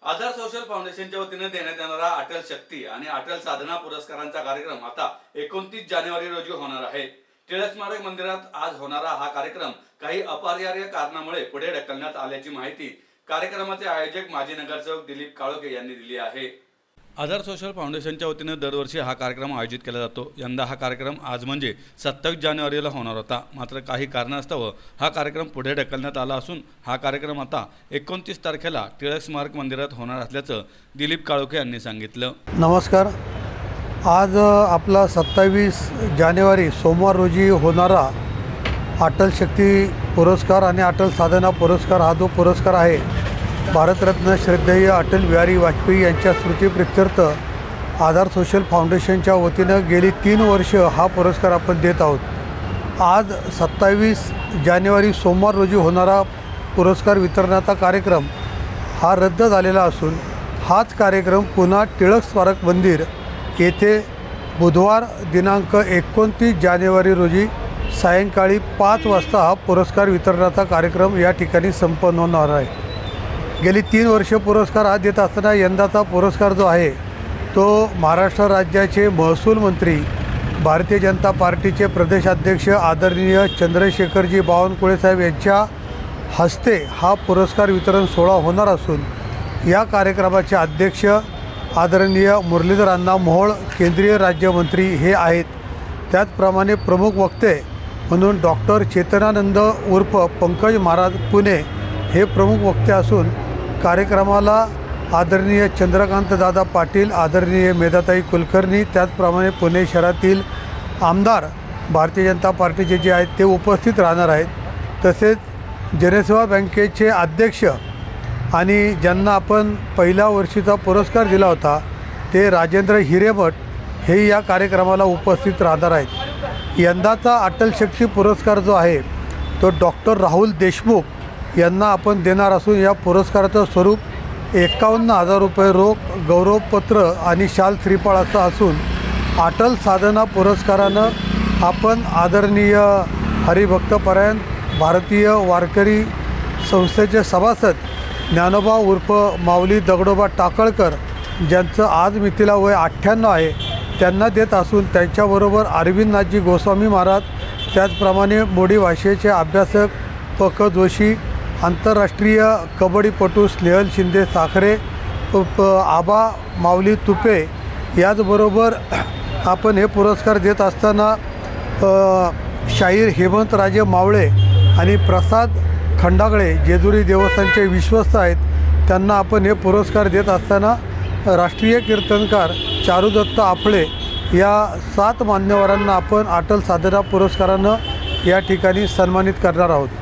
आधार social फाउंडेशनच्या वतीने देण्यात येणारा अटल शक्ती आणि अटल साधना पुरस्कारांचा कार्यक्रम आता 29 जानेवारी रोजी होणार आहे। टिळक स्मारक मंदिरात आज होणारा हा कार्यक्रम काही अपरिहार्य कारणामुळे पुढे ढकलण्यात आल्याची माहिती कार्यक्रमाचे आयोजक माजी नगरसेवक दिलीप काळोखे यांनी दिली आहे। आधार सोशल फाउंडेशनच्या वतीने दरवर्षी हा कार्यक्रम आयोजित केला जातो। यंदा हा कार्यक्रम आज म्हणजे 27 जानेवारीला होणार होता, मात्र काही कारणास्तव हा कार्यक्रम पुढे ढकलण्यात आला असून हा कार्यक्रम आता 29 तारखेला टिळक स्मारक मंदिरात होणार असल्याचं दिलीप काळोखे यांनी सांगितलं। नमस्कार। आज आपला 27 जानेवारी सोमवार रोजी होणारा अटल शक्ती पुरस्कार आणि अटल साधना पुरस्कार हा जो पुरस्कार आहे, भारतरत्न श्रद्धेय अटल बिहारी वाजपेयी यांच्या स्मृतीप्रित्यर्थ आधार सोशल फाउंडेशनच्या वतीनं गेली 3 वर्ष हा पुरस्कार आपण देत आहोत। आज 27 जानेवारी सोमवार रोजी होणारा पुरस्कार वितरणाचा कार्यक्रम हा रद्द झालेला असून हाच कार्यक्रम पुन्हा टिळक स्मारक मंदिर येथे बुधवार दिनांक 29 जानेवारी रोजी सायंकाळी 5 वाजता हा पुरस्कार वितरणाचा कार्यक्रम या ठिकाणी संपन्न होणार आहे। गेली 3 वर्ष पुरस्कार हा देत असताना यंदाचा पुरस्कार जो आहे तो महाराष्ट्र राज्याचे महसूल मंत्री, भारतीय जनता पार्टीचे प्रदेशाध्यक्ष आदरणीय चंद्रशेखरजी बावनकुळे साहेब यांच्या हस्ते हा पुरस्कार वितरण सोहळा होणार असून या कार्यक्रमाचे अध्यक्ष आदरणीय मुरलीधर अण्णा मोहोळ केंद्रीय राज्यमंत्री हे आहेत। त्याचप्रमाणे प्रमुख वक्ते म्हणून डॉक्टर चेतनानंद उर्फ पंकज महाराज पुणे हे प्रमुख वक्ते असून कार्यक्रमाला आदरणीय चंद्रकांत दादा पाटील, आदरणीय मेधाताई कुलकर्णी, त्याचप्रमाणे पुणे शहरातील आमदार भारतीय जनता पार्टीचे जे आहेत ते उपस्थित राहणार आहेत। तसेच जनसेवा बँकेचे अध्यक्ष आणि ज्यांना आपण पहिल्या वर्षीचा पुरस्कार दिला होता ते राजेंद्र हिरेमठ हे या कार्यक्रमाला उपस्थित राहणार आहेत। यंदाचा अटल शक्ती पुरस्कार जो आहे तो डॉक्टर राहुल देशमुख यांना आपण देणार असून या पुरस्काराचं स्वरूप 51,000 रुपये रोख, गौरवपत्र आणि शाल श्रीफळ असं असून अटल साधना पुरस्कारानं आपण आदरणीय हरिभक्तपरायण भारतीय वारकरी संस्थेचे सभासद ज्ञानोबा उर्फ माऊली दगडोबा टाकळकर ज्यांचं आज मितीला वय 98 आहे त्यांना देत असून त्यांच्याबरोबर अरविंदनाथजी गोस्वामी महाराज, त्याचप्रमाणे मोडी भाषेचे अभ्यासक प.क. जोशी, आंतरराष्ट्रीय कबड्डीपटू स्नेहल शिंदे साखरे, आबा माऊली तुपे, याचबरोबर आपण हे पुरस्कार देत असताना शाहीर हेमंतराजे मावळे आणि प्रसाद खंडागळे जेजुरी देवस्थानचे विश्वस्त आहेत, त्यांना आपण हे पुरस्कार देत असताना राष्ट्रीय कीर्तनकार चारुदत्त आपळे या 7 मान्यवरांना आपण अटल साधना पुरस्कारानं या ठिकाणी सन्मानित करणार आहोत।